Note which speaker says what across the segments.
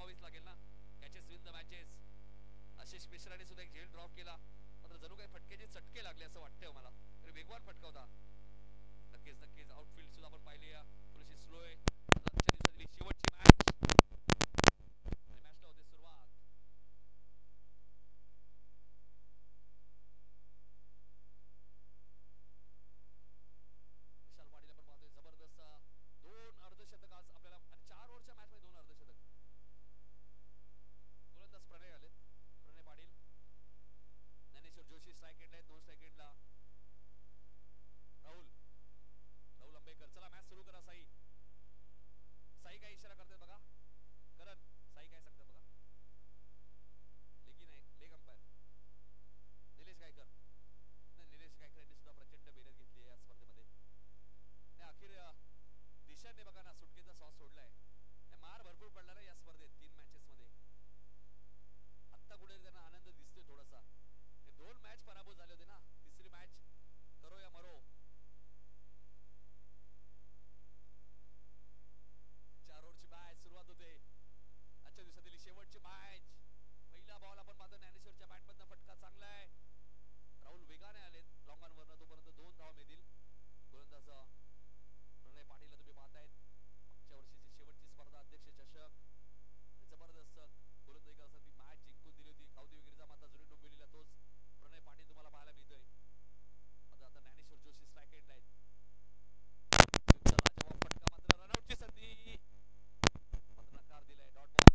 Speaker 1: गमवावीच लागेल ना. Catches win the matches. Ashish मिश्राने सुद्धा एक झेल ड्रॉप केला, मात्र जणू काही फटक्याचे चटके लागले असं वाटतंय मला. तरी वेगवान फटका होता. नक्कीच नक्कीच आउटफील्ड सुद्धा आपण पाहिली थोडीशी स्लो आहे. आजच्या दिवसातली शेवटची मॅच आणि मॅचला होते सुरुवात. विशाल पाटील आपण पाहतोय जबरदस्त 2 अर्धशतक आज आपल्याला आणि 4 ओव्हरच्या मॅच मध्ये 2 अर्धशतक. गोलंदाज प्रणय आलेत. प्रणय पाटील, ज्ञानेश्वर जोशी स्ट्राईक एंडला आहेत. 2 स्ट्राईक एंडला राहुल अंबेकर. चला मॅच सुरू करा. साई काय इशारा करते बघा. करण साई काय सांगते बघा. लेगी नाही, लेग अंपायर निलेश गायकर. नाही, निलेश गायकर यांनी सुद्धा प्रचंड मेहनत घेतली आहे या स्पर्धेमध्ये. अखेर दिशाने बघा ना सुटकेचा सॉस सोडलाय. मार भरपूर पडला ना या स्पर्धेत 3 मॅचेस मध्ये. आता कुठे त्यांना आनंद दिसतोय थोडासा. 2 मॅच पराभूत झाले होते ना. तिसरी मॅच करो या मरो. 4 ओव्हरची मॅच सुरुवात होते. आजच्या दिवसातील शेवटची मॅच. पहिला बॉल आपण पाहतो ज्ञानेश्वरच्या बॅटमधनं फटका चांगला आहे. राहुल वेगाने आलेत लॉंग ऑन वरनं. तोपर्यंत 2 धावा मिळतील. गोलंदाज प्रणय पाटीलला तुम्ही पाहतायत. मागच्या वर्षीची शेवटची स्पर्धा अध्यक्ष चषक. जबरदस्त गोलंदाजी करत ती मॅच जिंकून दिली होती. कावदेव गिरिजा माता जुनी डोंबिवलीला तोच प्रणय पाटील तुम्हाला पाहायला मिळतोय. आता ज्ञानेश्वर जोशी स्ट्राईक एंडला आहेत. लाजवाब फटका, मात्र रनआउटची संधी मात्र नकार दिलाय. Dot ball.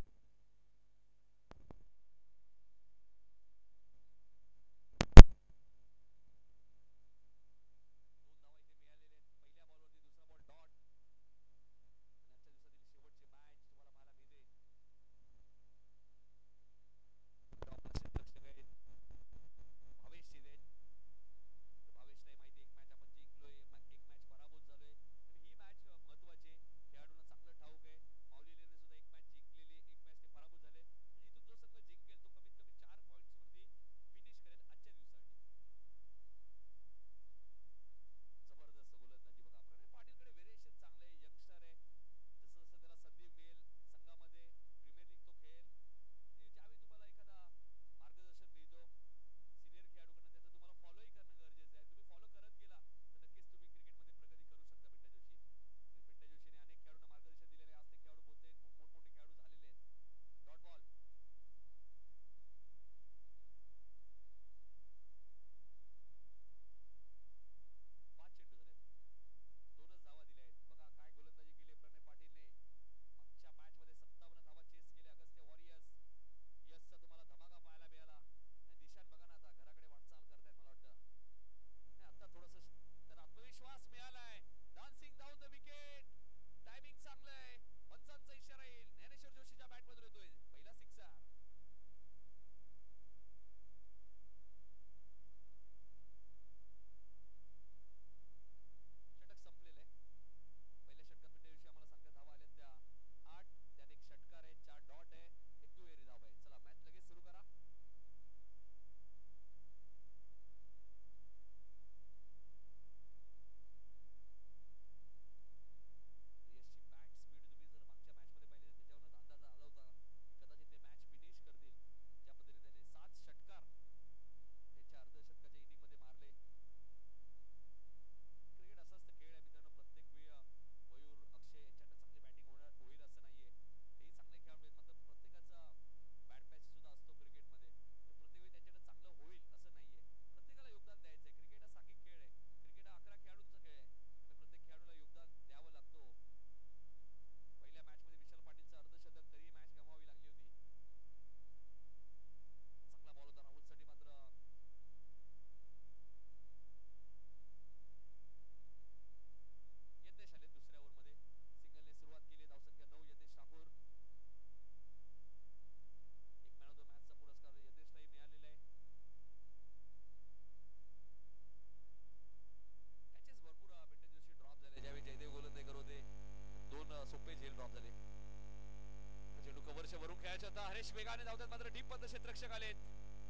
Speaker 1: हरेश वेगाने धावतात, मात्र डीप मध्ये क्षेत्ररक्षक आलेत.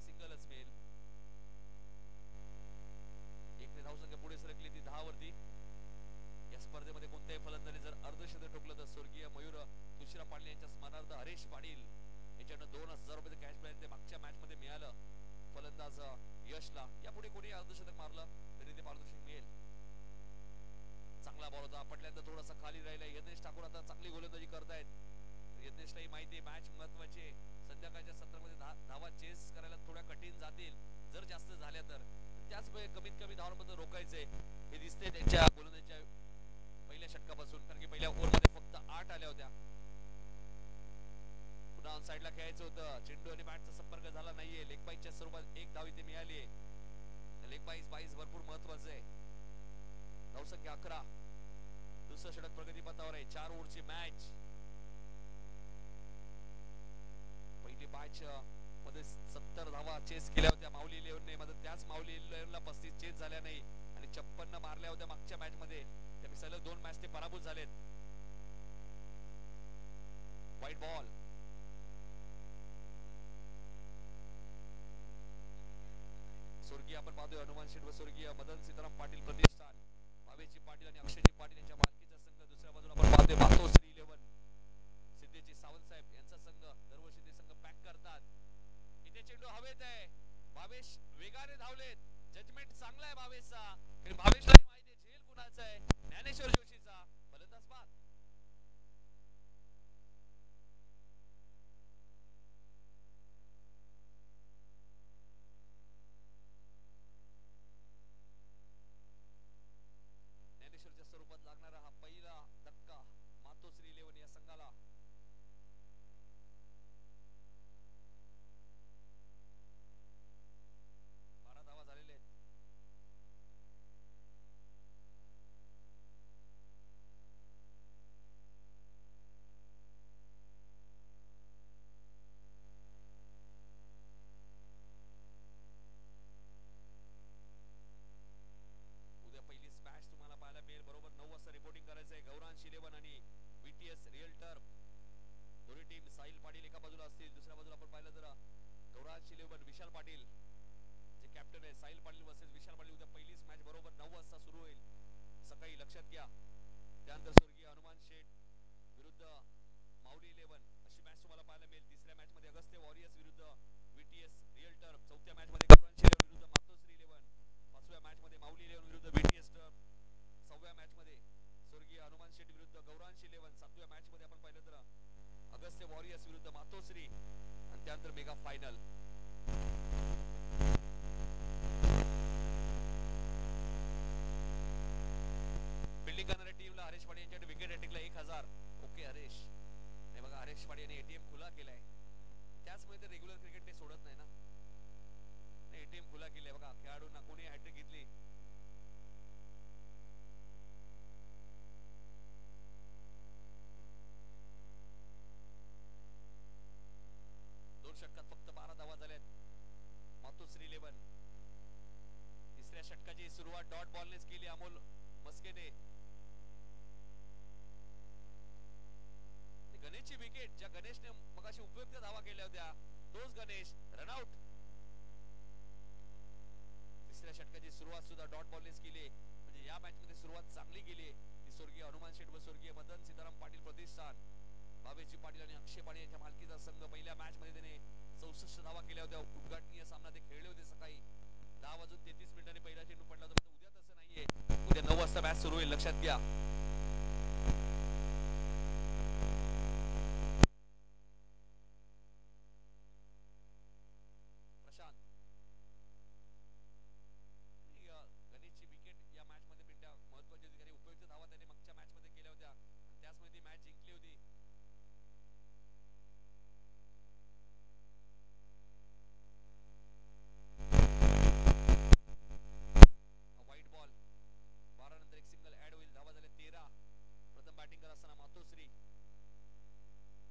Speaker 1: सिंगलच मेल. 1 ने धावसंख्या पुढे सरकली ती 10 वरती. या स्पर्धेमध्ये कोणत्याही फलंदाजाने जर अर्धशतक ठोकलं तर स्वर्गीय मयूर खुशीराम पाटील यांच्या स्मरणार्थ हरेश पाटील यांच्याकडनं 2000 रुपये कॅश प्राइज ते मागच्या मॅच मध्ये मिळालं फलंदाज यशला. यापुढे कोणी अर्धशतक मारलं तरी ते पारितोषिक मिळेल. चांगला बॉल होता, पडल्यानंतर थोडासा खाली राहिला. यज्ञेश ठाकूर आता चांगली गोलंदाजी करतायत. यज्ञेशलाही माहिती आहे मॅच महत्वाची. संध्याकाळच्या सत्रामध्ये धावा चेस करायला थोड्या कठीण जातील जर जास्त झाल्या तर. त्याच कमीत कमी धावांमध्ये रोखायचंय हे दिसते त्यांच्या गोलंदाजीच्या पहिल्या षटकापासून. कारण की पहिल्या ओव्हरमध्ये फक्त 8 आल्या होत्या. पुन्हा ऑन साइडला खेळायचं होतं. चेंडू आणि बॅटचा संपर्क झाला नाहीये. लेग बाईच्या स्वरूपात एक धाव इथे मिळाली. लेग बाईस भरपूर महत्वाचं आहे. धावसंख्या 11. दुसरं षटक प्रगतीपथावर आहे. 4 ओव्हरची मॅच. पहिली मॅच मध्ये 70 धावा चेस केल्या होत्या माऊली 11ने. मात्र त्याच माऊली 11ला 35 चेस झाल्या नाही आणि 56 मारल्या होत्या मागच्या मॅच मध्ये. त्यामुळे सलग 2 मॅच ते पराभूत झालेत. White ball. स्वर्गीय आपण पाहतोय हनुमान शेठ व स्वर्गीय मदन सीताराम पाटील प्रतिष्ठान, भावेजी पाटील आणि अक्षयजी पाटील यांच्या मालकीचा संघ. दुसऱ्या बाजूला आपण पाहतोय मातोश्री 11 सिद्धेजी सावंत साहेब यांचा संघ. दरवर्षी ते संघ पॅक करतात. इथे चेंडू हवेत आहे. भावेश वेगाने धावलेत. जजमेंट चांगला आहे भावेशचा. भावेशलाही माहिती आहे झेल कुणाचा आहे. ज्ञानेश्वर जोशीचा. फलंदाज बाद. ज्ञानेश्वरच्या स्वरूपात लागणारा हा पहिला धक्का मातोश्री 11 या संघाला. विशाल पाटील जे कॅप्टन आहे. साहिल पाटील वर्सेस विशाल पाटील. उद्या पहिलीच मॅच बरोबर 9 वाजता सुरू होईल सकाळी, लक्षात घ्या. त्यानंतर स्वर्गीय हनुमान शेठ विरुद्ध माऊली 11 अशी मॅच तुम्हाला पाहायला मिळेल. तिसऱ्या मॅच मध्ये अगस्त्य वॉरियर्स विरुद्ध VTS रिअल टर्फ. चौथ्या मॅच मध्ये गौरांशी 11 विरुद्ध मातोश्री 11. पाचव्या मॅच मध्ये माऊली 11 विरुद्ध VTS टर्फ. 6व्या मॅच मध्ये स्वर्गीय हनुमान शेठ विरुद्ध गौरांशी 11. 7व्या मॅच मध्ये आपण पाहिलं तर अगस्त्य वॉरियर्स विरुद्ध मातोश्री आणि त्यानंतर मेगा फायनल. फिल्डिंग करणाऱ्या टीमला हरेश पाटील यांच्याकडे विकेट टेकला 1000. ओके हरेश. हे बघा हरेश पाटील यांनी ATM खुला केलाय. त्याचमुळे ते रेग्युलर क्रिकेट ते सोडत नाही ना. ATM खुला केलाय बघा. खेळाडूंना कोणी हॅट्रिक घेतली. षटकात फक्त 12 धावा झाल्यात मातोश्री 11. तिसऱ्या षटकाची सुरुवात डॉट बॉलनेच केली अमोल मस्केने. गणेशची विकेट ज्या गणेशने मगाशी उपयुक्त धावा केल्या होत्या तोच गणेश रनआउट. तिसऱ्या षटकाची सुरुवात सुद्धा डॉट बॉलनेच केली. म्हणजे या मॅच मध्ये सुरुवात चांगली गेली ती स्वर्गीय हनुमान शेठ व स्वर्गीय मदन सीताराम पाटील प्रतिष्ठान, भावेजी पाटील आणि अक्षय पाटील यांच्या मालकीचा संघ. पहिल्या मॅच मध्ये त्याने 64 धावा केल्या होत्या. उद्घाटनीय सामना ते खेळले होते सकाळी 10:33 पहिला चेंडू पडला होता. उद्या तसं नाहीये. उद्या 9 वाजता मॅच सुरू होईल, लक्षात घ्या. प्रशांत गणेशची विकेट या मॅच मध्ये पिंट्या महत्वाची होती. कारण उपयुक्त धावा त्याने मागच्या मॅच मध्ये केल्या होत्या आणि त्याचमुळे ती मॅच जिंकली होती. बॅटिंग करत असताना मातोश्री.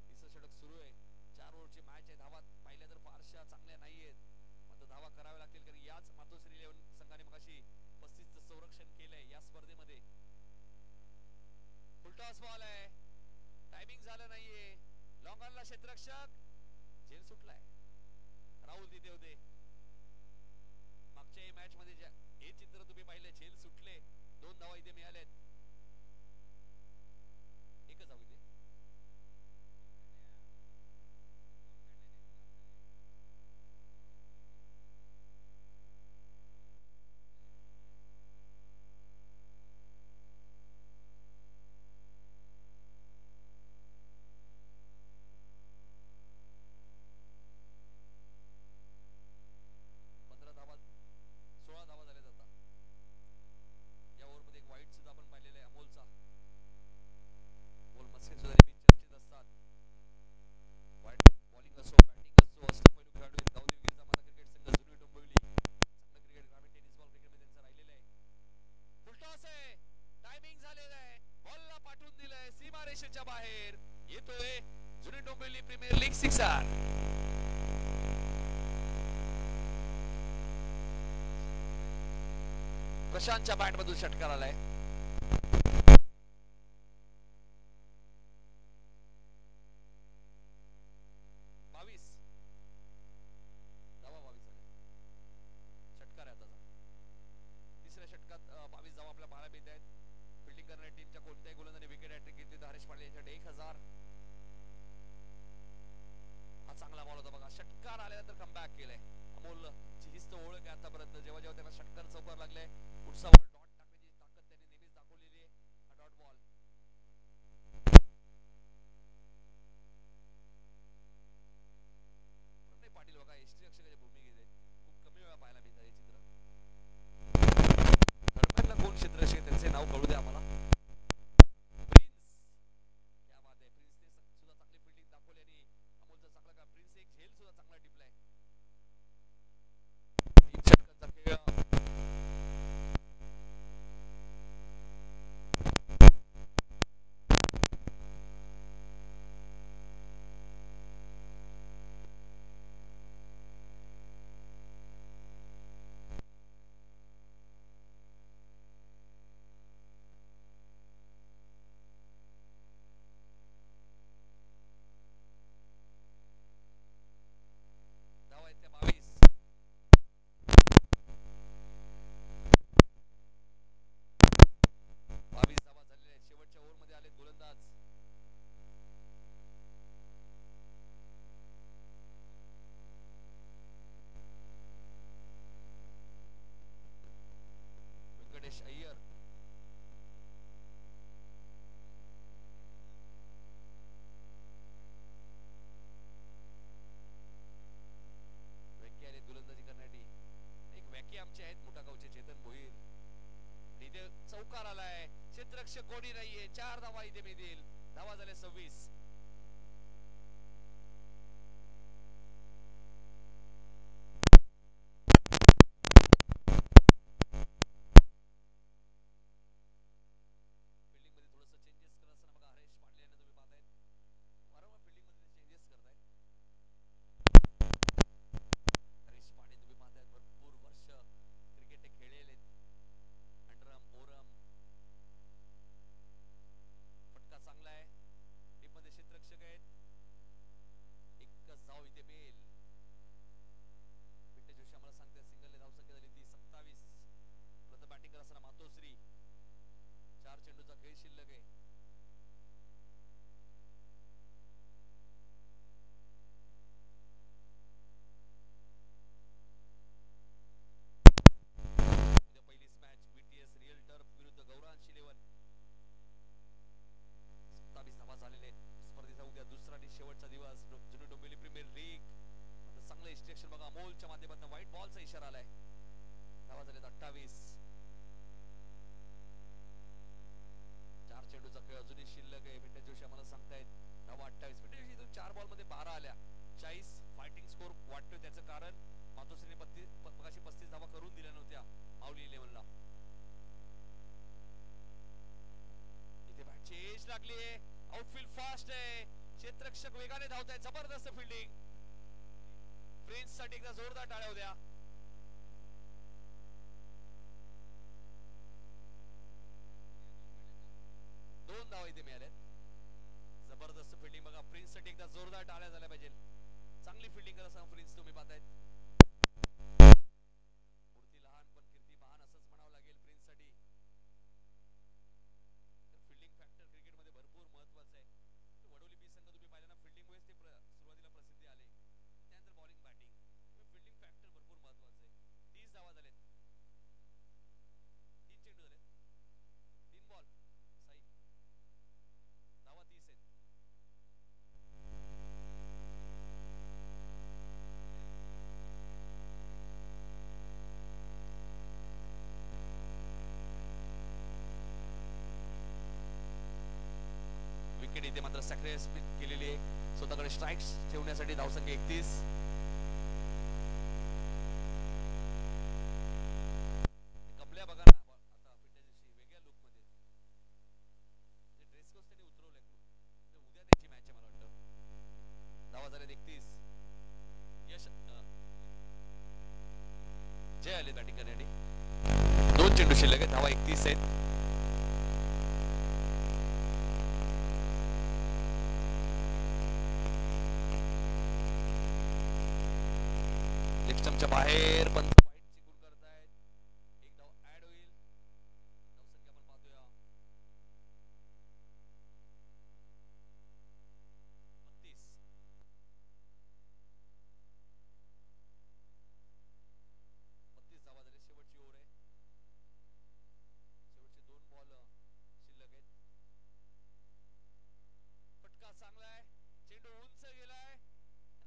Speaker 1: तिसरं षटक सुरू आहे. 4 ओव्हरची मॅच आहे. धावा पाहिल्या तर फारशा चांगल्या नाहीयेत. मात्र धावा कराव्या लागतील कारण याच मातोश्री 11 संघाने मगाशी 35चं संरक्षण केलंय या स्पर्धेमध्ये. फुलटॉस बॉल आहे. टायमिंग झालं नाहीये. लॉंग ऑनला क्षेत्ररक्षक झेल सुटलाय. राहुल तिथे होते. मागच्या मॅच मध्ये हे चित्र तुम्ही पाहिले. झेल सुटले. 2 धावा इथे मिळाल्यात. एकच धाव इथे. रेषेच्या बाहेर येतोय जुनी डोंबिवली प्रीमियर लीग सिक्सर. प्रशांतच्या बॅट मधून षटकार आलाय. चौकार आलाय. क्षेत्ररक्षक कोणी नाहीये. 4 धावा इथे मिळतील. धावा झाले 26. आउटफील्ड फास्ट आहे. क्षेत्ररक्षक वेगाने धावताय. जबरदस्त फिल्डिंग. फ्रेंच साठी एकदा जोरदार टाळ्या होत्या. दोन धावा इथे मिळाल्यात. जबरदस्त फिल्डिंग बघा. फ्रेंच साठी एकदा जोरदार टाळ्या झाल्या पाहिजे. चांगली फिल्डिंग करत असताना फ्रेंच तुम्ही पाहतायत. मूर्ती लहान पण कीर्ती महान असंच म्हणावं लागेल फ्रेंच साठी. फिल्डिंग फॅक्टर क्रिकेट मध्ये भरपूर महत्त्वाचं आहे. वडोली बी संघ तुम्ही पाहिलं ना, फिल्डिंग मुळेच ते सुरुवातीला प्रसिद्धी आले. त्यानंतर बॉलिंग बॅटिंग फिल्डिंग फॅक्टर भरपूर महत्त्वाचं आहे. 30 धावा झालेत. 3 चेंडू झालेत. 3 बॉल सही. धावा 30 आहेत. विकेट इथे मात्र सॅक्रिफाइस केलेली आहे. स्वतःकडे स्ट्राइक्स ठेवण्यासाठी धावसंख्या 31. कपल्या बघा ना आता फिटनेसशी वेगळ्या लुक मध्ये. ड्रेस कोड त्यांनी उतरवले. चेंडू शिल्लक आहे. धावा 31 आहेत. लेग स्टंपच्या बाहेर पंच वाईट चिकून करतायत. एक धाव ऍड होईल. धावसंख्या आपण पाहतोया 32. 32 धावा झाले. शेवटची ओव्हर आहे. शेवटचे 2 बॉल शिल्लक आहेत. फटका चांगला आहे. चेंडू उंच गेलाय.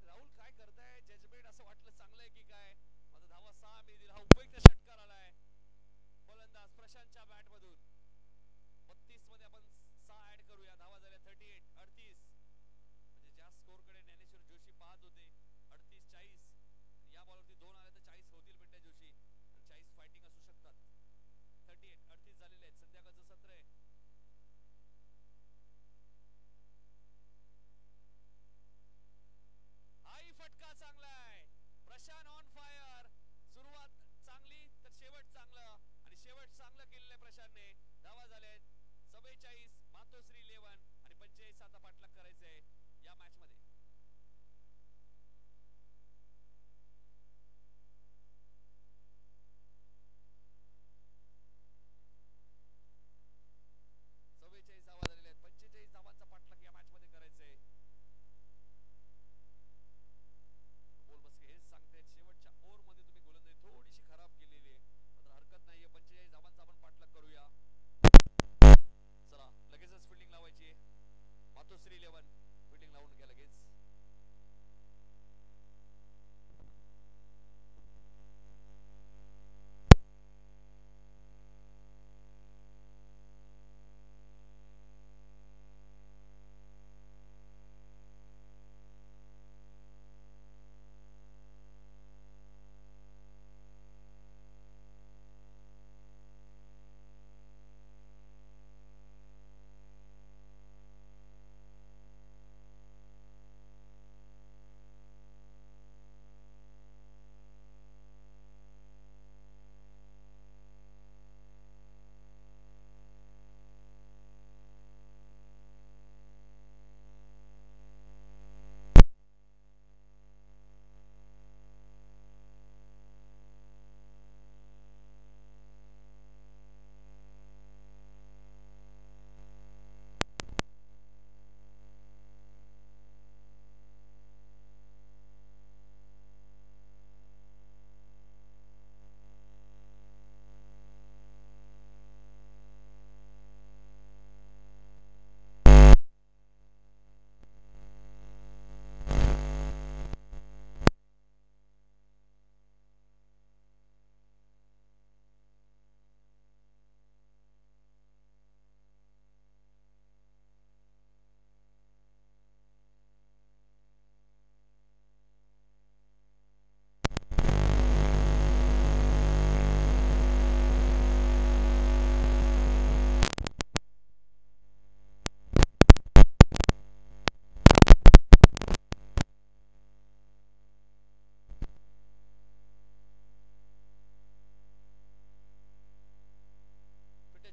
Speaker 1: राहुल काय करताय? जजमेंट असं वाटलं चांगलं आहे की काय? माझा धावा 6 मिळतील. हा उपयुक्त षटकार आलाय फलंदाज प्रशांतच्या बॅट मधून. 32 मध्ये आपण 6 ऍड करूया. धावा झाल्या 38. 38 म्हणजे ज्या स्कोर कडे ज्ञानेश्वर जोशी पाहत होते 38 40. या बॉलवरती 2 आले तर 40 होतील पिंट्या जोशी. आणि 40 फायटिंग असू शकतात. 38 38 झालेले आहेत. संध्याकाळचं सत्र आहे. हाही फटका चांगला आहे. प्रशांत ऑन फायर. सुरुवात चांगली तर शेवट चांगलं. आणि शेवट चांगलं केलेलं आहे प्रशांतने. धावा झाल्यात 44. मातोश्री 11 आणि 45 आता पाठलाग करायचंय या मॅच मध्ये. धावा झालेल्या आहेत. 45 धावांचा पाठलाग या मॅच मध्ये करायचंय. बोल बसके हेच सांगतायत शेवटच्या ओव्हर मध्ये तुम्ही गोलंदाजी थोडीशी खराब केलेली आहे. मात्र हरकत नाहीये. 45 धावांचा आपण पाठलाग करूया. चला लगेचच फिल्डिंग लावायची आहे. मातोश्री 11 फिल्डिंग लावून घ्या लगेच.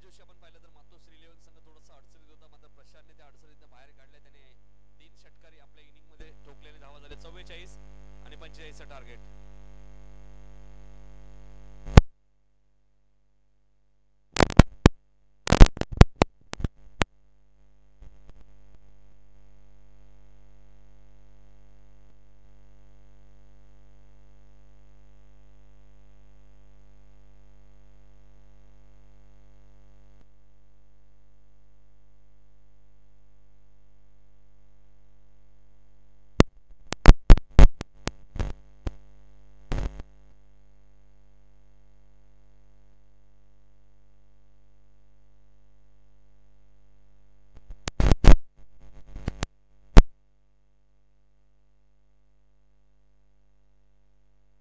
Speaker 1: जोशी आपण पाहिलं तर मातोश्री 11 संघ थोडासा अडचणीत होता. मात्र प्रशांतने त्या अडचणीतून बाहेर काढले. त्याने 3 षटकारी आपल्या इनिंग मध्ये ठोकलेले. धावा झाले 44 आणि 45 टार्गेट.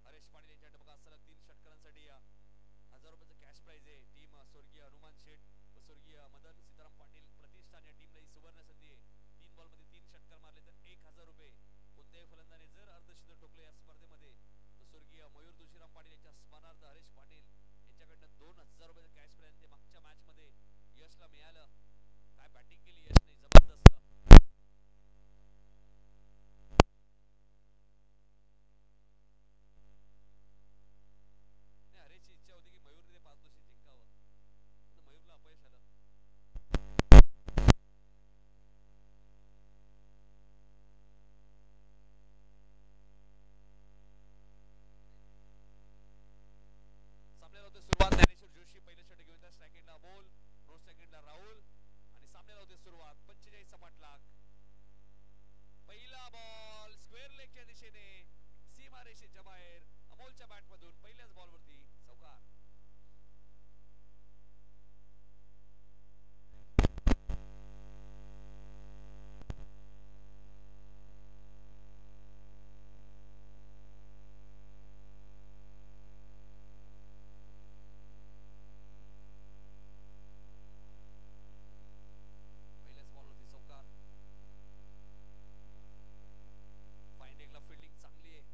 Speaker 1: हरेश पाटील यांच्याकडे बघा सलग 3 षटकारांसाठी 1000 रुपयाचं कॅश प्राइज आहे. टीम स्वर्गीय हनुमान शेठ व स्वर्गीय मदन सीताराम पाटील प्रतिष्ठान या टीमला ही सुवर्ण संधी आहे. 3 बॉल मध्ये 3 षटकार मारले तर 1000 रुपये. कोणत्याही फलंदाने जर अर्धशतक ठोकले या स्पर्धेमध्ये तर स्वर्गीय मयूर तुळशीराम पाटील यांच्या स्मरणार्थ हरेश पाटील यांच्याकडनं 2000 रुपये बॅटिंग केली यशने जबरदस्त. हरेची इच्छा होती की मयूरने पारितोषिक जिंकावं, पण मयूरला अपयश आलं. सामन्याला होते सुरुवात. ज्ञानेश्वर जोशी पहिल्या षटक घेऊन त्या स्ट्राईक एंडला अमोल, नो स्ट्राईक एंडला राहुल आणि सामन्याला होते सुरुवात. 45 सपाट लाख. पहिला बॉल स्क्वेअर लेगच्या दिशेने सीमारेषेच्या बाहेर. अमोलच्या बॅटमधून पहिल्याच बॉलवरती चौकार. पहिल्याच बॉलवरती चौकार. फाइंडिंगला फिल्डिंग चांगली आहे.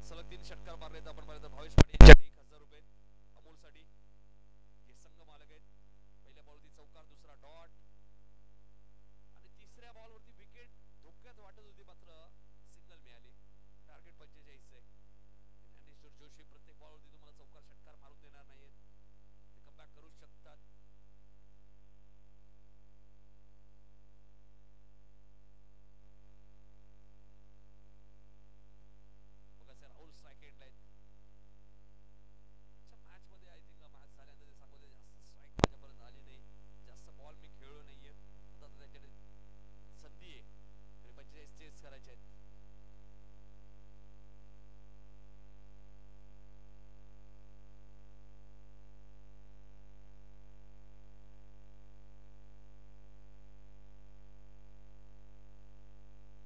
Speaker 1: सलग 3 षटकार मारलेत आपण पाहिलं तर भावेश पाटील यांच्याकडे 1000 रुपये अमोलसाठी, हे संघ मालक आहेत. पहिल्या बॉलवरती चौकार, दुसरा डॉट आणि तिसऱ्या बॉलवरती विकेट धोक्यात वाटत होती, मात्र सिंगल मिळाली. टार्गेट 45 आहे. ज्ञानेश्वर जोशी प्रत्येक बॉलवरती तुम्हाला चौकार षटकार मारून देणार नाहीत, ते कमबॅक करू शकतात. राहुल स्ट्राईक एंडला आहेत. मॅच मध्ये आय थिंक मॅच झाल्यानंतर ते सांगत जास्त स्ट्राईक माझ्यापर्यंत आली नाही, जास्त बॉल मी खेळलो नाहीये. आता त्याच्याकडे संधी आहे, तरी 45 चेस करायचे आहेत.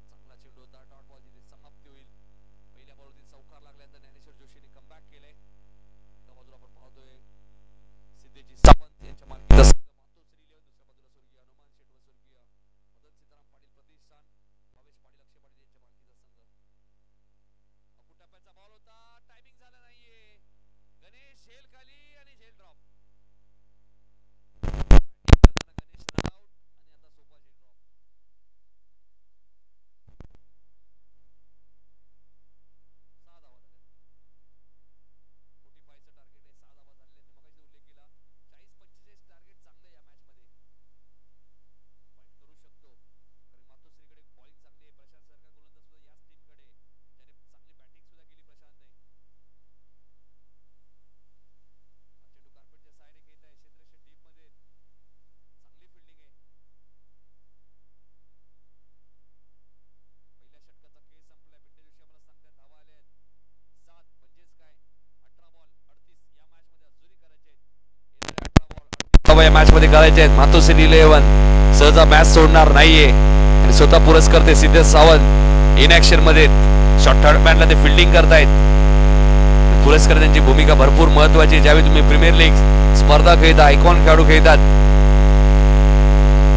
Speaker 1: चांगला चेंडू होता, डॉट बॉल तिथे समाप्ती होईल. पहिल्या बॉलवरती चौकार लागल्यानंतर ज्ञानेश्वर जोशीने कमबॅक केलंय. एका बाजूला आपण पाहतोय सिद्धेजी सावंत यांच्या मालकीचा संघ मातोश्री 11, दुसऱ्या बाजूला स्वर्गीय हनुमान शेठ व स्वर्गीय मदन सीताराम पाटील प्रतिष्ठान, भावेश पाटील, अक्षय पाटील यांच्या मालकीचा संघ. अकुटप्प्याचा बॉल होता, टायमिंग झाला नाहीये. गणेश झेल खाली आणि झेल ड्रॉप. बॅटिंग करताना गणेश रनआउट आणि आता सोपा झेल ड्रॉप. 6 धावा झाल्या. 45 चं टार्गेट आहे, 6 धावा झालेले. मी मगाशी उल्लेख केला 40-45 टार्गेट चांगलं या मॅच मध्ये फाईट करू शकतो, कारण मातोश्रीकडे बॉलिंग चांगली आहे. प्रशांत सारखा गोलंदाज सुद्धा याच टीमकडे, ज्याने चांगली बॅटिंग सुद्धा केली प्रशांतने. हा चेंडू कार्पेटच्या साहाय्याने घेत आहे, क्षेत्ररक्षण डीप मध्ये, चांगली फिल्डिंग आहे. पहिल्या षटकाचा खेळ संपलाय. पिंटे जोशी आम्हाला सांगतात धावा आल्या आहेत 7, म्हणजेच काय 18 बॉल 38 या मॅच मध्ये अजूनही करायचे आहेत. येणारे 18 बॉल 38 धावा या मॅच मध्ये करायचे आहेत. मातोश्री 11 सहजा मॅच सोडणार नाहीये आणि स्वतः पुरस्कर्ते सिद्धेश सावंत इन ऍक्शन मध्ये शॉर्ट थर्ड मॅनला ते फिल्डिंग करतायत. पुरस्कर्त्यांची भूमिका भरपूर महत्वाची आहे. ज्यावेळी तुम्ही प्रीमियर लीग स्पर्धा खेळता, आयकॉन खेळाडू खेळतात.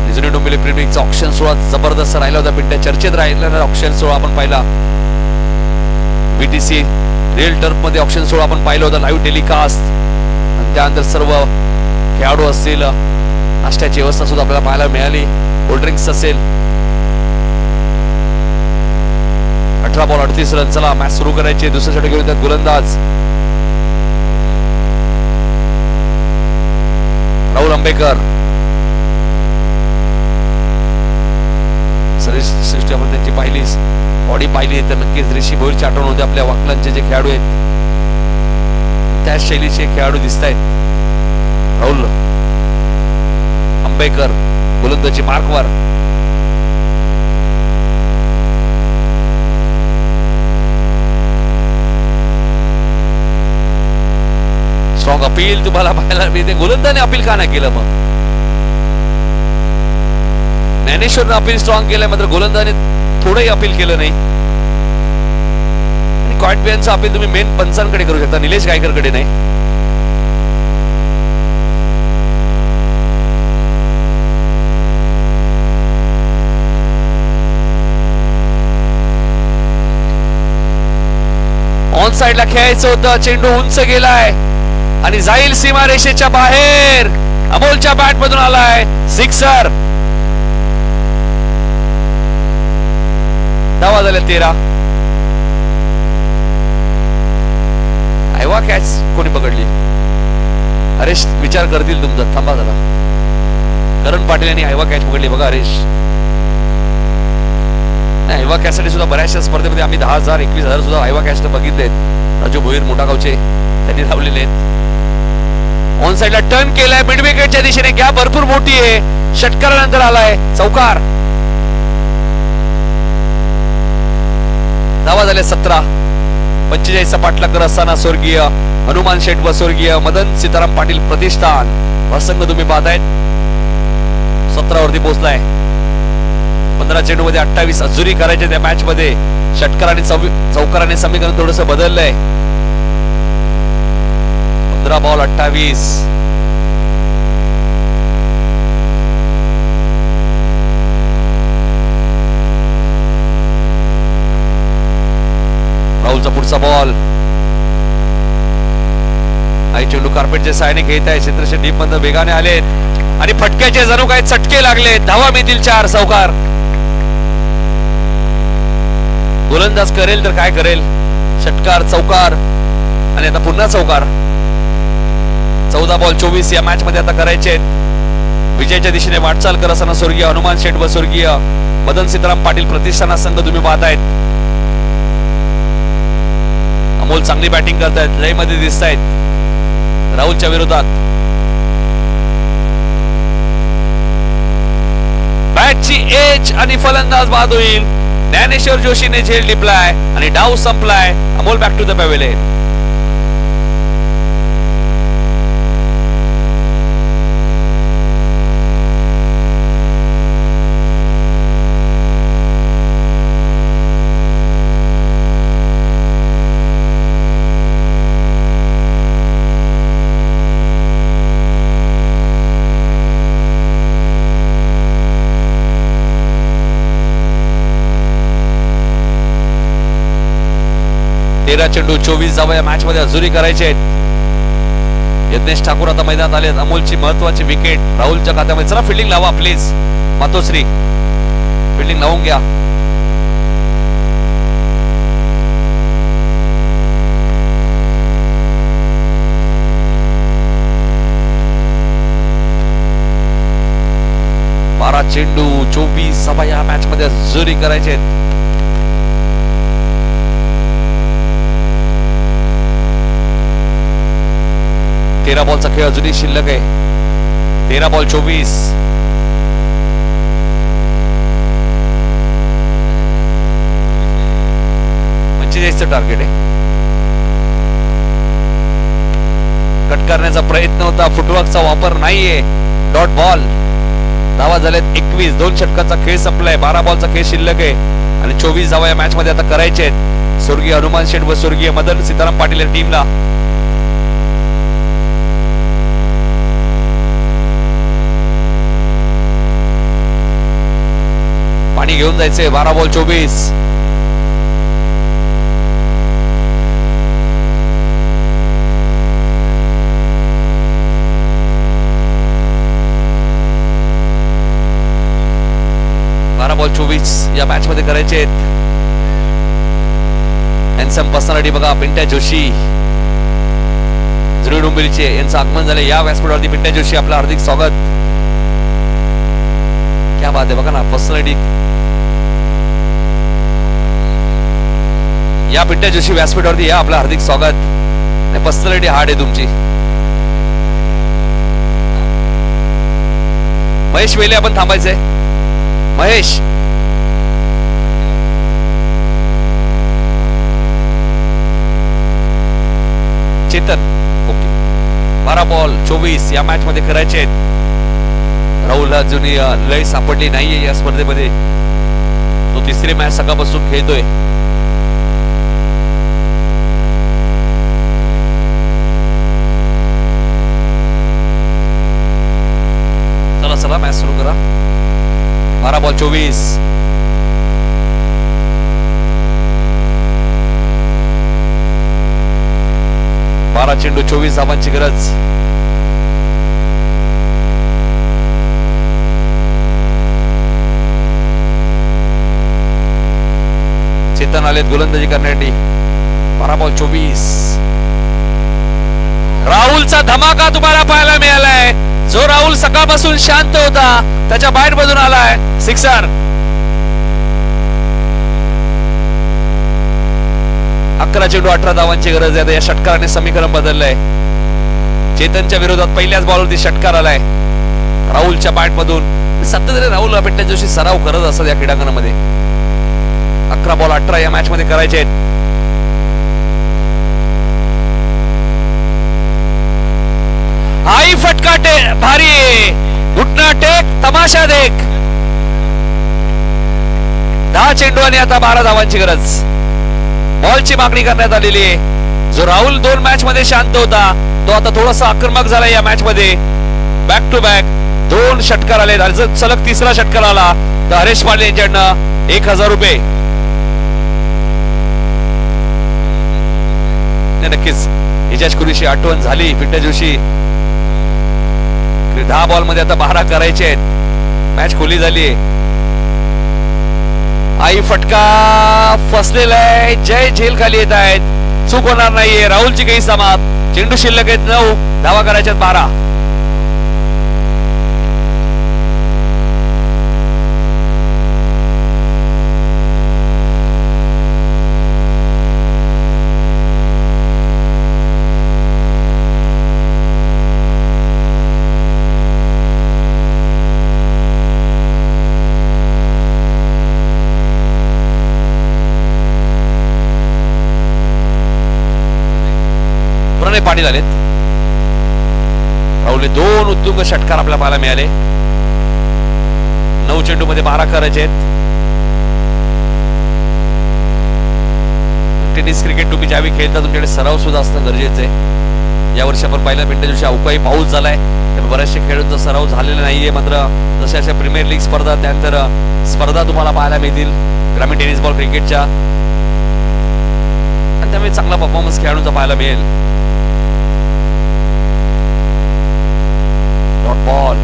Speaker 1: निजुनी डोंबिवली प्रीमियर लीगचा ऑक्शन सोहळा जबरदस्त राहिला होता. पिंट्या चर्चेत राहिलेला ऑक्शन सोहळा आपण पाहिला. बीटीसी रिअल टर्फ मध्ये ऑक्शन सोहळा आपण पाहिला होता, लाईव्ह टेलिकास्ट. आणि त्यानंतर सर्व खेळाडू असतील, नाश्त्याची व्यवस्था सुद्धा आपल्याला पाहायला मिळाली, कोल्ड ड्रिंक्स असेल. 18 बॉल 38 रन. चला मॅच सुरू करायची. दुसऱ्या षटक घेऊन त्यात गोलंदाज राहुल आंबेकर. सृष्टी आपण त्यांची पाहिली, बॉडी पाहिली तर नक्कीच ऋषी भोईरची आठवण होते. आपल्या वाकलांचे जे खेळाडू आहेत त्याच शैलीचे खेळाडू दिसत आहेत. राहुल आंबेकर गोलंदाजी मार्कवर. स्ट्रॉंग अपील तुम्हाला पाहायला मिळते. गोलंदाजाने अपील का नाही केलं मग? ज्ञानेश्वरने अपील स्ट्रॉंग केलंय, मात्र गोलंदाजाने थोडंही अपील केलं नाही. आणि क्वाइट अपील तुम्ही मेन पंचांकडे करू शकता, निलेश गायकरकडे नाही. ऑन साइडला खेळायचं होतं. चेंडू उंच गेलाय आणि जाईल सीमारेषेच्या बाहेर. अमोलच्या बॅट मधून आलाय सिक्सर. धावा झाल्या 13. आयवा कॅच कोणी पकडली? हरेश विचार करतील तुमचा, थांबा जरा. करण पाटील यांनी आयवा कॅच पकडली बघा हरेश. आयवा कॅच साठी सुद्धा बऱ्याचशा स्पर्धेमध्ये आम्ही 10,000 21,000 सुद्धा आयवा कॅच बघितलेत. राजू भोईर मोठा गावचे त्यांनी लावलेले आहेत. ऑन साइडला टर्न केलाय मिड विकेटच्या दिशेने. गॅप भरपूर मोठी आहे. षटकारानंतर आलाय चौकार. धावा झाले 17. 45 पाठलाग करत असताना स्वर्गीय हनुमान शेठ व स्वर्गीय मदन सीताराम पाटील प्रतिष्ठान प्रसंग तुम्ही पाहतायत. 17 वरती पोहोचलाय. 15 चेंडू मध्ये 28 अजुरी करायचे त्या मॅच मध्ये. षटकार आणि चौकाराने समीकरण थोडस बदललंय. 15 बॉल 28. राहुलचा पुढचा बॉल. आई चेंडू कार्पेटच्या साहाय्याने घेत आहे. क्षेत्रक्षे डीप मध्ये वेगाने आलेत आणि फटक्याचे जणू काही चटके लागले. धावा मिळतील 4. चौकार. गोलंदाज करेल तर काय करेल? षटकार चौकार आणि आता पुन्हा चौकार. 14 बॉल 24 या मॅच मध्ये आता करायचे. विजयाच्या दिशेने वाटचाल करत असताना स्वर्गीय हनुमान शेठ व स्वर्गीय मदन सीताराम पाटील प्रतिष्ठाना संघ तुम्ही पाहतायत. अमोल चांगली बॅटिंग करतायत. लय मध्ये दिसत आहेत राहुलच्या विरोधात. बॅटची एज आणि फलंदाज बाद होईल. ज्ञानेश्वर जोशीने झेल टिपलाय आणि डाव संपलाय. Amol back to the pavilion. चेंडू 24 धावा या मॅच मध्ये अजुरी करायचे आहेत. यज्ञेश ठाकूर आता मैदानात आले. अमोलची महत्वाची विकेट राहुलच्या खात्यामध्ये. चला फिल्डिंग लावा प्लीज. मातोश्री फिल्डिंग लावून घ्या. बारा चेंडू 24 धावा या मॅच मध्ये अजुरी करायचे आहेत. 13 बॉलचा खेळ अजूनही शिल्लक आहे. 13 बॉल 24. टार्गेट आहे. कट करण्याचा प्रयत्न होता. फुटवर्कचा वापर नाहीये. Dot ball. धावा झाल्यात 21. 2 षटकाचा खेळ संपलाय. 12 बॉलचा खेळ शिल्लक आहे आणि 24 धावा या मॅच मध्ये आता करायचे आहेत स्वर्गीय हनुमान शेठ व स्वर्गीय मदन सीताराम पाटील या टीमला. पाणी घेऊन जायचंय. 12 बॉल 24. बॉल 24 या मॅच मध्ये करायचे आहेत. हॅन्डसम पर्सनॅलिटी बघा. पिंट्या जोशी जुरी डोंबिवलीचे यांचं आगमन झाले या व्यासपीठावरती. पिंट्या जोशी आपलं हार्दिक स्वागत. क्या बात आहे बघा ना. पर्सनॅलिटी या पिंट्या जोशी व्यासपीठावरती या. आपलं हार्दिक स्वागत. पर्सनॅलिटी हार्ड आहे तुमची. महेश वेले आपण थांबायचंय. महेश चेतन ओके. 12 बॉल 24 या मॅच मध्ये करायचे आहेत. राहुल अजूनही लय सापडली नाहीये या स्पर्धेमध्ये. तो तिसरी मॅच सकाळपासून खेळतोय. चला चला मॅच सुरू करा. 12 बॉल 24. चेंडू 24 धावांची गरज. चेतन आलेत गोलंदाजी करण्यासाठी. 12 बॉल 24. राहुलचा धमाका तुम्हाला पाहायला मिळालाय. जो राहुल सकाळपासून शांत होता त्याच्या बॅट मधून आलाय सिक्सर. 11 चेंडू 18 धावांची गरज आहे. या षटकाराने समीकरण बदललंय. चेतनच्या विरोधात पहिल्याच बॉलवरती षटकार आलाय राहुलच्या बॅट मधून. सातत्याने राहुल पिंट्या जोशी सराव करत असतात या क्रीडांगणामध्ये. 11 बॉल 18 या मॅच मध्ये करायचे आहेत. आई फटका भारी. घुटना टेक तमाशा देख. 10 चेंडू आणि आता 12 धावांची गरज. बॉलची मागणी करण्यात आलेली आहे. जो राहुल 2 मॅच मध्ये शांत होता तो आता थोडासा आक्रमक झाला या मॅच मध्ये. बॅक टू बॅक 2 षटकार आले. जर सलग 3रा षटकार आला तर हरेश पाटील यांच्याकडनं 1000 रुपये. नक्कीच हिच्याच खुरीशी आठवण झाली पिंट्या जोशी. 10 बॉल मध्ये आता 12 करायचे आहेत. मॅच खुली झाली. आई फटका फसलेला आहे. जय झेल खाली येत आहेत. चूक होणार नाहीये. राहुलची काही समाप्त. चेंडू शिल्लक आहेत 9. धावा करायच्यात 12. पाटील आलेत. राहुलने 2 उत्तुंग षटकार आपल्याला पाहायला मिळाले. 9 चेंडू मध्ये 12 करायचे आहेत. टेनिस क्रिकेट तुम्ही ज्यावेळी खेळता तुमच्याकडे सराव सुद्धा असणं गरजेचं आहे. यावर्षी आपण पाहिलं पिंट्या जोशी अवकाळी पाऊस झालाय. बऱ्याचशा खेळाडूंचा सराव झालेला नाहीये. मात्र जशा अशा प्रीमियर लीग स्पर्धा त्यानंतर स्पर्धा तुम्हाला पाहायला मिळतील ग्रामीण टेनिस बॉल क्रिकेटच्या. आणि त्यामुळे चांगला परफॉर्मन्स खेळाडूंचा पाहायला मिळेल. बॉल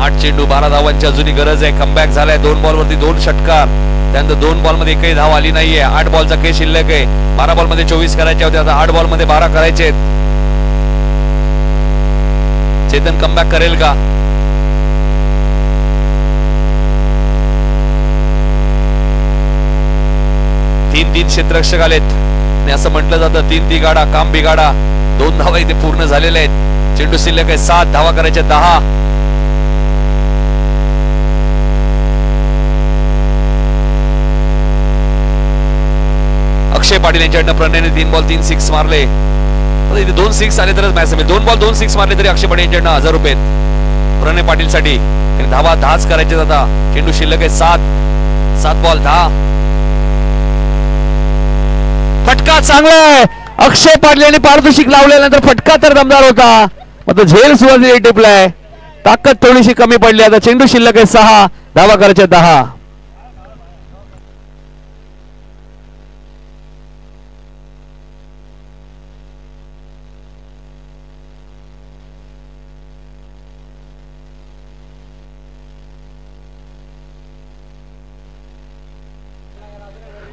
Speaker 1: 8 चेंडू 12 धावांची अजूनही गरज आहे. कमबॅक झालाय. 2 बॉल वरती 2 षटकार. त्यानंतर 2 बॉल मध्ये एकही धाव आली नाहीये. 8 बॉलचा खेळ शिल्लक आहे. 12 बॉल मध्ये 24 करायचे होते. आता 8 बॉल मध्ये 12 करायचे आहेत. चेतन कमबॅक करेल का? तीन क्षेत्ररक्षक आलेत आणि असं म्हटलं जातं 3 गाडा काम बिगाडा. 2 धावा इथे पूर्ण झालेल्या आहेत. चेंडू शिल्लक आहे 7. धावा करायच्या 10. अक्षय पाटील यांच्याकडनं प्रणयने 3 बॉल 3 6 मारले. इथे 2 6 आले तरच मॅच. 2 बॉल 2 6 मारले तरी अक्षय पाटील यांच्याकडनं 1000 रुपये प्रणय पाटील साठी. धावा 10च करायचे. आता चेंडू शिल्लक आहे 7 बॉल 10. फटका चांगला आहे. अक्षय पाटील यांनी पारितोषिक लावल्यानंतर फटका तर दमदार होता. मात्र झेल सुद्धा टिपलाय. ताकद थोडीशी कमी पडली. आता चेंडू शिल्लक आहे 6. धावा करायच्या 10.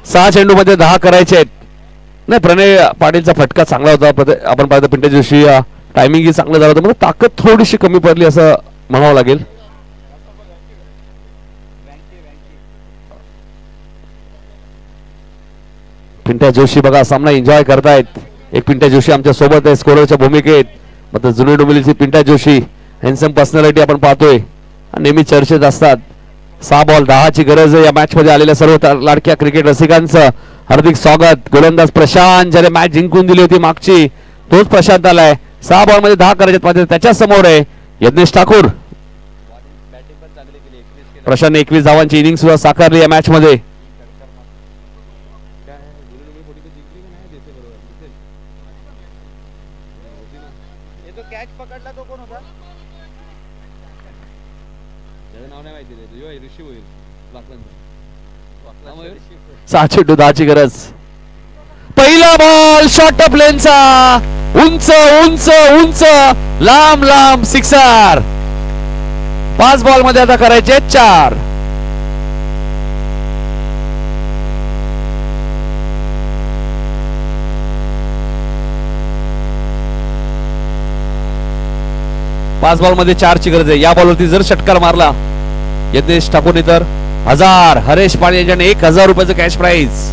Speaker 1: सहा चेंडू मध्ये 10 करायचे आहेत. नाही प्रणय पाटीलचा फटका चांगला होता. आपण पाहिलं पिंट्या जोशी टायमिंग ही चांगलं झालं होतं. ताकद थोडीशी कमी पडली असं म्हणावं लागेल. पिंट्या जोशी बघा सामना एन्जॉय करतायत. एक पिंट्या जोशी आमच्या सोबत आहे स्कोररच्या भूमिकेत. मात्र जुनी डोंबिवलीची पिंट्या जोशी हॅन्डसम पर्सनॅलिटी आपण पाहतोय नेहमी चर्चेत असतात. 6 बॉल 10 ची गरज आहे. या मॅच मध्ये आलेल्या सर्व लाडक्या क्रिकेट रसिकांचं हार्दिक स्वागत. गोलंदाज प्रशांत ज्याने मॅच जिंकून दिली होती मागची तोच प्रशांत आलाय. 6 बॉल मध्ये 10 करायचे. त्याच्या समोर आहे यज्ञेश ठाकूर. प्रशांतने 21 धावांची इनिंग सुद्धा साकारली या मॅच मध्ये.
Speaker 2: कॅच पकडला तो कोण होता?
Speaker 1: 6 चेंडू 10 ची गरज. पहिला पहिला बॉल शॉर्ट ऑफ लेनचा उंच उंच उंच लांब लांब सिक्सर. 5 बॉल मध्ये आता करायचे 4. पाच बॉल मध्ये 4 ची गरज आहे. या बॉलवरती जर षटकार मारला यज्ञेश ठाकूरने तर 1000. हरेश पाणी यांच्याने 1000 रुपयाचं कॅश प्राइज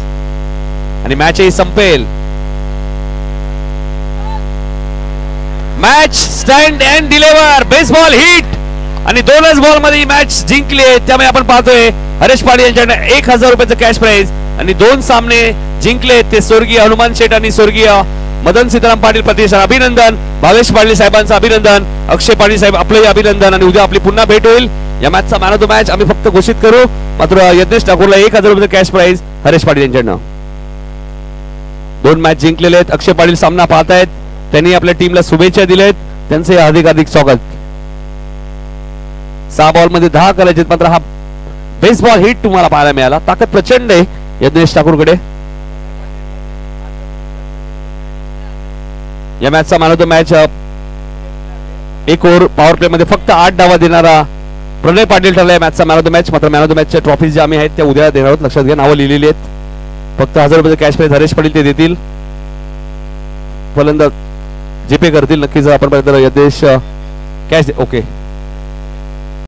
Speaker 1: आणि मॅचही संपेल. Match stand and deliver. Baseball hit आणि 2च बॉल मध्ये ही मॅच जिंकली आहे. त्यामुळे आपण पाहतोय हरेश पाणी यांच्याने 1000 रुपयाचं कॅश प्राइज आणि 2 सामने जिंकले. ते स्वर्गीय हनुमान शेठ आणि स्वर्गीय मदन सीताराम पाटील प्रतिष्ठान अभिनंदन. भावेश पाटील साहेबांचं अभिनंदन. अक्षय पाटील साहेब आपलंही अभिनंदन. आणि उद्या आपली पुन्हा भेट होईल. या मॅचचा मॅन ऑफ द मॅच आम्ही फक्त घोषित करू. मात्र यज्ञेश ठाकूरला 1000 रुपये कॅश प्राइज हरेश पाटील यांच्याकडनं. 2 मॅच जिंकलेले आहेत. अक्षय पाटील सामना पाहतायत. त्यांनी आपल्या टीमला शुभेच्छा दिल्यात. त्यांचे हार्दिक स्वागत. 6 बॉल मध्ये 10 करायचे. मात्र हा बेसबॉल हिट तुम्हाला पाहायला मिळाला. ताकद प्रचंड आहे यज्ञेश ठाकूरकडे. या मॅचचा man of the match 1 over power play मध्ये फक्त 8 डावा देणारा प्रणय पाटील ठरला. या मॅचचा मॅन ऑफ द मॅच. मात्र मॅन ऑफ द मॅचच्या ट्रॉफीज ज्या आम्ही आहेत त्या उद्या देणार आहोत. लक्षात घ्या. नावं लिहिलेली आहेत. फक्त 1000 रुपये कॅश प्राइज हरेश पाटील ते देतील. फलंदाज जीपे करतील नक्कीच. आपण यज्ञेश कॅश ओके